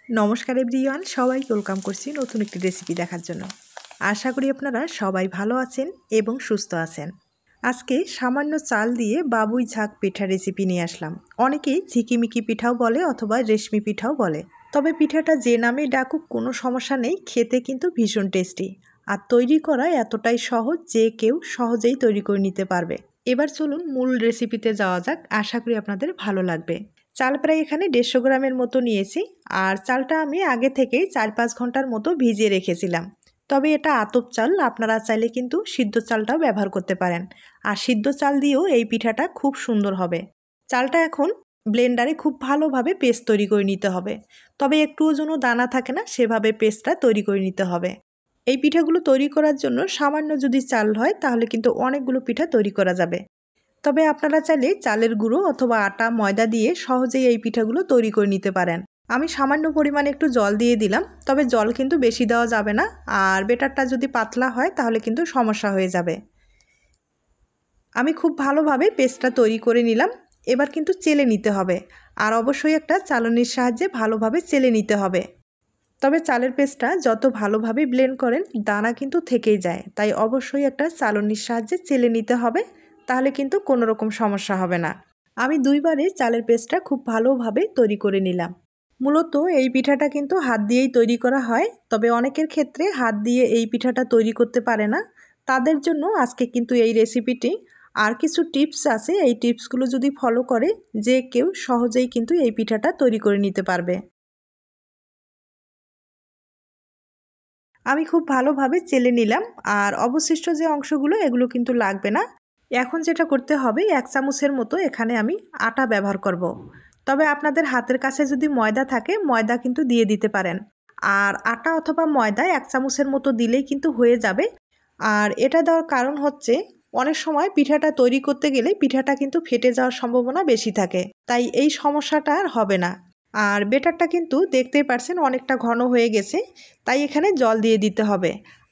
নমস্কার এভরিওয়ান, সবাইকে ওয়েলকাম করছি নতুন একটি রেসিপি দেখার জন্য। আশা করি আপনারা সবাই ভালো আছেন এবং সুস্থ আছেন। আজকে সামান্য চাল দিয়ে বাবুই ঝাঁক পিঠা রেসিপি নিয়ে আসলাম। অনেকেই ঝিকিমিকি পিঠাও বলে অথবা রেশমি পিঠাও বলে, তবে পিঠাটা যে নামে ডাকুক কোনো সমস্যা নেই, খেতে কিন্তু ভীষণ টেস্টি আর তৈরি করা এতটাই সহজ যে কেউ সহজেই তৈরি করে নিতে পারবে। এবার চলুন মূল রেসিপিতে যাওয়া যাক, আশা করি আপনাদের ভালো লাগবে। চাল প্রায় এখানে 150 গ্রামের মতো নিয়েছি, আর চালটা আমি আগে থেকেই 4-5 ঘন্টার মতো ভিজিয়ে রেখেছিলাম। তবে এটা আতপ চাল, আপনারা চাইলে কিন্তু সিদ্ধ চালটাও ব্যবহার করতে পারেন, আর সিদ্ধ চাল দিয়েও এই পিঠাটা খুব সুন্দর হবে। চালটা এখন ব্লেন্ডারে খুব ভালোভাবে পেস্ট তৈরি করে নিতে হবে, তবে একটুও যেন দানা থাকে না সেভাবে পেস্টটা তৈরি করে নিতে হবে। এই পিঠাগুলো তৈরি করার জন্য সামান্য যদি চাল হয় তাহলে কিন্তু অনেকগুলো পিঠা তৈরি করা যাবে। তবে আপনারা চাইলে চালের গুঁড়ো অথবা আটা ময়দা দিয়ে সহজেই এই পিঠাগুলো তৈরি করে নিতে পারেন। আমি সামান্য পরিমাণে একটু জল দিয়ে দিলাম, তবে জল কিন্তু বেশি দেওয়া যাবে না, আর বেটারটা যদি পাতলা হয় তাহলে কিন্তু সমস্যা হয়ে যাবে। আমি খুব ভালোভাবে পেস্টটা তৈরি করে নিলাম। এবার কিন্তু চেলে নিতে হবে, আর অবশ্যই একটা চালনির সাহায্যে ভালোভাবে চেলে নিতে হবে। তবে চালের পেস্টটা যত ভালোভাবে ব্লেন্ড করেন দানা কিন্তু থেকেই যায়, তাই অবশ্যই একটা চালনির সাহায্যে চেলে নিতে হবে, তাহলে কিন্তু কোনো রকম সমস্যা হবে না। আমি 2 বারে চালের পেস্টটা খুব ভালোভাবে তৈরি করে নিলাম। মূলত এই পিঠাটা কিন্তু হাত দিয়েই তৈরি করা হয়, তবে অনেকের ক্ষেত্রে হাত দিয়ে এই পিঠাটা তৈরি করতে পারে না, তাদের জন্য আজকে কিন্তু এই রেসিপিটি। আর কিছু টিপস আছে, এই টিপসগুলো যদি ফলো করে যে কেউ সহজেই কিন্তু এই পিঠাটা তৈরি করে নিতে পারবে। আমি খুব ভালোভাবে চেলে নিলাম, আর অবশিষ্ট যে অংশগুলো এগুলো কিন্তু লাগবে না। এখন যেটা করতে হবে, 1 চামচের মতো এখানে আমি আটা ব্যবহার করব। তবে আপনাদের হাতের কাছে যদি ময়দা থাকে ময়দা কিন্তু দিয়ে দিতে পারেন। আর আটা অথবা ময়দা 1 চামচের মতো দিলেই কিন্তু হয়ে যাবে। আর এটা দেওয়ার কারণ হচ্ছে, অনেক সময় পিঠাটা তৈরি করতে গেলে পিঠাটা কিন্তু ফেটে যাওয়ার সম্ভাবনা বেশি থাকে, তাই এই সমস্যাটা আর হবে না। আর বেটারটা কিন্তু দেখতেই পারছেন অনেকটা ঘন হয়ে গেছে, তাই এখানে জল দিয়ে দিতে হবে।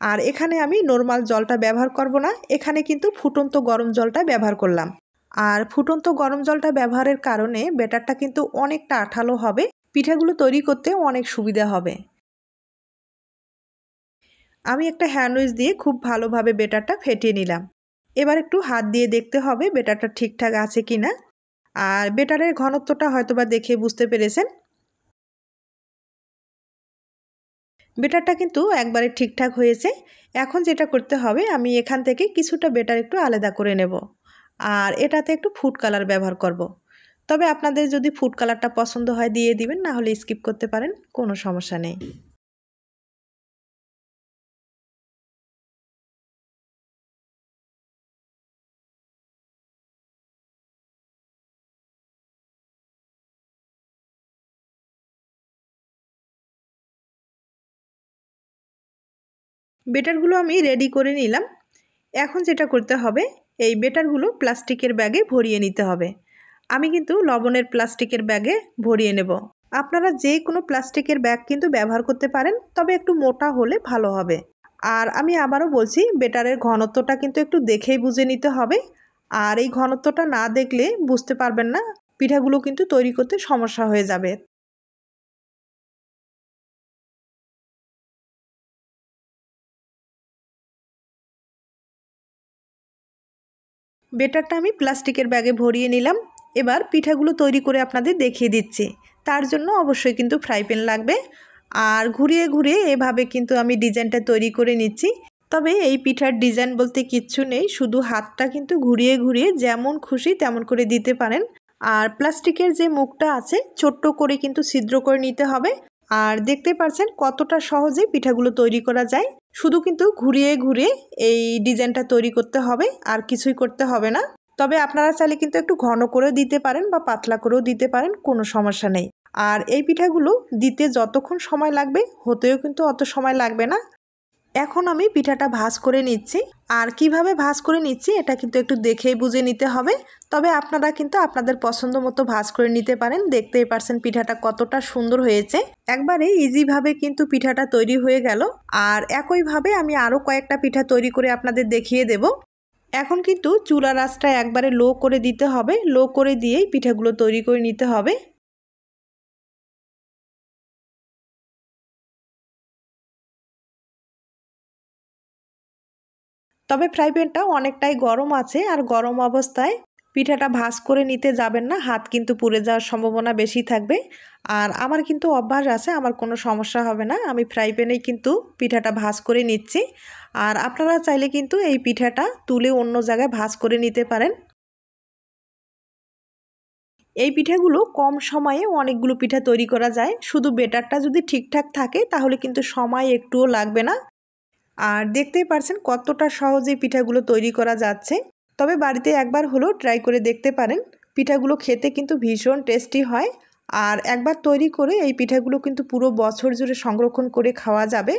আর এখানে আমি নর্মাল জলটা ব্যবহার করব না, এখানে কিন্তু ফুটন্ত গরম জলটা ব্যবহার করলাম। আর ফুটন্ত গরম জলটা ব্যবহারের কারণে বেটারটা কিন্তু অনেকটা আঠালো হবে, পিঠাগুলো তৈরি করতে অনেক সুবিধা হবে। আমি একটা হ্যান্ড উইচ দিয়ে খুব ভালোভাবে বেটারটা ফেটিয়ে নিলাম। এবার একটু হাত দিয়ে দেখতে হবে বেটারটা ঠিকঠাক আছে কিনা। আর বেটারের ঘনত্বটা হয়তোবা দেখে বুঝতে পেরেছেন। বেটারটা কিন্তু একবারে ঠিকঠাক হয়েছে। এখন যেটা করতে হবে, আমি এখান থেকে কিছুটা বেটার একটু আলাদা করে নেব, আর এটাতে একটু ফুড কালার ব্যবহার করব। তবে আপনাদের যদি ফুড কালারটা পছন্দ হয় দিয়ে দিবেন, না হলে স্কিপ করতে পারেন, কোনো সমস্যা নেই। বেটারগুলো আমি রেডি করে নিলাম। এখন যেটা করতে হবে, এই বেটারগুলো প্লাস্টিকের ব্যাগে ভরিয়ে নিতে হবে। আমি কিন্তু লবণের প্লাস্টিকের ব্যাগে ভরিয়ে নেব। আপনারা যে কোনো প্লাস্টিকের ব্যাগ কিন্তু ব্যবহার করতে পারেন, তবে একটু মোটা হলে ভালো হবে। আর আমি আবারও বলছি, বেটারের ঘনত্বটা কিন্তু একটু দেখেই বুঝে নিতে হবে। আর এই ঘনত্বটা না দেখলে বুঝতে পারবেন না, পিঠাগুলো কিন্তু তৈরি করতে সমস্যা হয়ে যাবে। বেটারটা আমি প্লাস্টিকের ব্যাগে ভরিয়ে নিলাম। এবার পিঠাগুলো তৈরি করে আপনাদের দেখিয়ে দিচ্ছি। তার জন্য অবশ্যই কিন্তু ফ্রাই প্যান লাগবে, আর ঘুরিয়ে ঘুরিয়ে এভাবে কিন্তু আমি ডিজাইনটা তৈরি করে নিচ্ছি। তবে এই পিঠার ডিজাইন বলতে কিচ্ছু নেই, শুধু হাতটা কিন্তু ঘুরিয়ে ঘুরিয়ে যেমন খুশি তেমন করে দিতে পারেন। আর প্লাস্টিকের যে মুখটা আছে ছোট্ট করে কিন্তু ছিদ্র করে নিতে হবে। আর দেখতে পাচ্ছেন কতটা সহজে পিঠাগুলো তৈরি করা যায়। শুধু কিন্তু ঘুরিয়ে ঘুরিয়ে এই ডিজাইনটা তৈরি করতে হবে, আর কিছুই করতে হবে না। তবে আপনারা চাইলে কিন্তু একটু ঘন করেও দিতে পারেন বা পাতলা করেও দিতে পারেন, কোনো সমস্যা নেই। আর এই পিঠাগুলো দিতে যতক্ষণ সময় লাগবে হতেও কিন্তু অত সময় লাগবে না। এখন আমি পিঠাটা ভাঁজ করে নিচ্ছি, আর কিভাবে ভাঁজ করে নিচ্ছি এটা কিন্তু একটু দেখেই বুঝে নিতে হবে। তবে আপনারা কিন্তু আপনাদের পছন্দ মতো ভাঁজ করে নিতে পারেন। দেখতেই পারছেন পিঠাটা কতটা সুন্দর হয়েছে, একবারে ইজিভাবে কিন্তু পিঠাটা তৈরি হয়ে গেল। আর একইভাবে আমি আরও কয়েকটা পিঠা তৈরি করে আপনাদের দেখিয়ে দেব। এখন কিন্তু চুলার আঁচটা একবারে লো করে দিতে হবে, লো করে দিয়েই পিঠাগুলো তৈরি করে নিতে হবে। তবে ফ্রাই প্যানটা অনেকটাই গরম আছে, আর গরম অবস্থায় পিঠাটা ভাঁজ করে নিতে যাবেন না, হাত কিন্তু পুড়ে যাওয়ার সম্ভাবনা বেশি থাকবে। আর আমার কিন্তু অভ্যাস আছে, আমার কোনো সমস্যা হবে না, আমি ফ্রাই প্যানেই কিন্তু পিঠাটা ভাঁজ করে নিচ্ছি। আর আপনারা চাইলে কিন্তু এই পিঠাটা তুলে অন্য জায়গায় ভাঁজ করে নিতে পারেন। এই পিঠাগুলো কম সময়ে অনেকগুলো পিঠা তৈরি করা যায়, শুধু বেটারটা যদি ঠিকঠাক থাকে তাহলে কিন্তু সময় একটুও লাগবে না। আর দেখতেই পারছেন কতটা সহজে পিঠাগুলো তৈরি করা যাচ্ছে। তবে বাড়িতে একবার হলেও ট্রাই করে দেখতে পারেন, পিঠাগুলো খেতে কিন্তু ভীষণ টেস্টি হয়। আর একবার তৈরি করে এই পিঠাগুলো কিন্তু পুরো বছর জুড়ে সংরক্ষণ করে খাওয়া যাবে।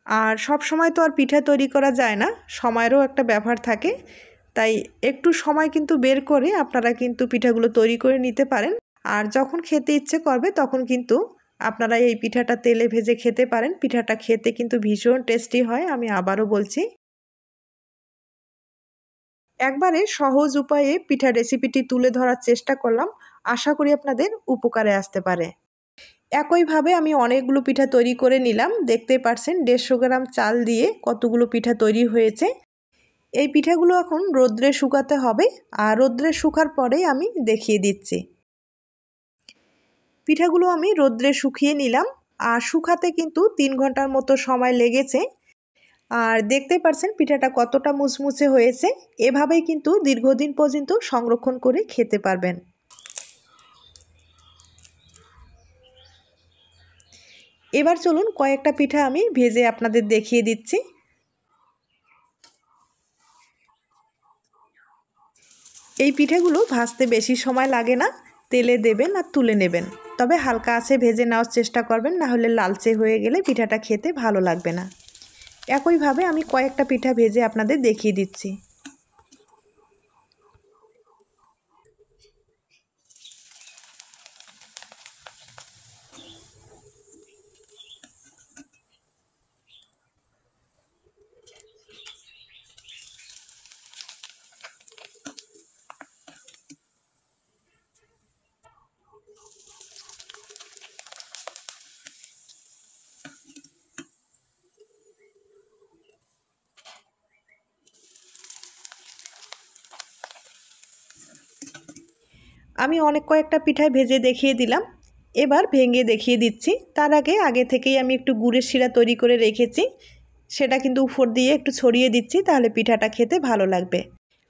আর সব সময় তো আর পিঠা তৈরি করা যায় না, সময়েরও একটা ব্যাপার থাকে। তাই একটু সময় কিন্তু বের করে আপনারা কিন্তু পিঠাগুলো তৈরি করে নিতে পারেন। আর যখন খেতে ইচ্ছে করবে তখন কিন্তু আপনারা এই পিঠাটা তেলে ভেজে খেতে পারেন। পিঠাটা খেতে কিন্তু ভীষণ টেস্টি হয়, আমি আবারও বলছি। একবারে সহজ উপায়ে পিঠা রেসিপিটি তুলে ধরার চেষ্টা করলাম, আশা করি আপনাদের উপকারে আসতে পারে। একইভাবে আমি অনেকগুলো পিঠা তৈরি করে নিলাম। দেখতেই পারছেন 150 গ্রাম চাল দিয়ে কতগুলো পিঠা তৈরি হয়েছে। এই পিঠাগুলো এখন রোদ্রে শুকাতে হবে, আর রোদ্রে শুকার পরেই আমি দেখিয়ে দিচ্ছি। পিঠাগুলো আমি রোদ্রে শুকিয়ে নিলাম, আর শুকাতে কিন্তু 3 ঘন্টার মতো সময় লেগেছে। আর দেখতে পারছেন পিঠাটা কতটা মুচমুচে হয়েছে। এভাবেই কিন্তু দীর্ঘদিন পর্যন্ত সংরক্ষণ করে খেতে পারবেন। এবার চলুন কয়েকটা পিঠা আমি ভেজে আপনাদের দেখিয়ে দিচ্ছি। এই পিঠাগুলো ভাজতে বেশি সময় লাগে না, তেলে দেবেন আর তুলে নেবেন। তবে হালকা আঁচে ভেজে নেওয়ার চেষ্টা করবেন, না হলে লালচে হয়ে গেলে পিঠাটা খেতে ভালো লাগবে না। একইভাবে আমি কয়েকটা পিঠা ভেজে আপনাদের দেখিয়ে দিচ্ছি। আমি অনেক কয়েকটা পিঠায় ভেজে দেখিয়ে দিলাম, এবার ভেঙে দেখিয়ে দিচ্ছি। তার আগে থেকেই আমি একটু গুড়ের শিরা তৈরি করে রেখেছি, সেটা কিন্তু উপর দিয়ে একটু ছড়িয়ে দিচ্ছি, তাহলে পিঠাটা খেতে ভালো লাগবে।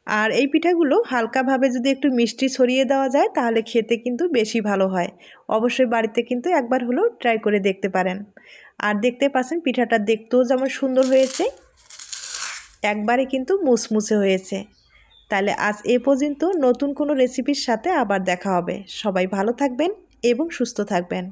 আর এই পিঠাগুলো হালকাভাবে যদি একটু মিষ্টি ছড়িয়ে দেওয়া যায় তাহলে খেতে কিন্তু বেশি ভালো হয়। অবশ্যই বাড়িতে কিন্তু একবার হলেও ট্রাই করে দেখতে পারেন। আর দেখতে পাচ্ছেন পিঠাটা দেখতেও যেমন সুন্দর হয়েছে, একবারে কিন্তু মুচমুচে হয়েছে। তাহলে আজ এ পর্যন্ত, নতুন কোনো রেসিপির সাথে আবার দেখা হবে। সবাই ভালো থাকবেন এবং সুস্থ থাকবেন।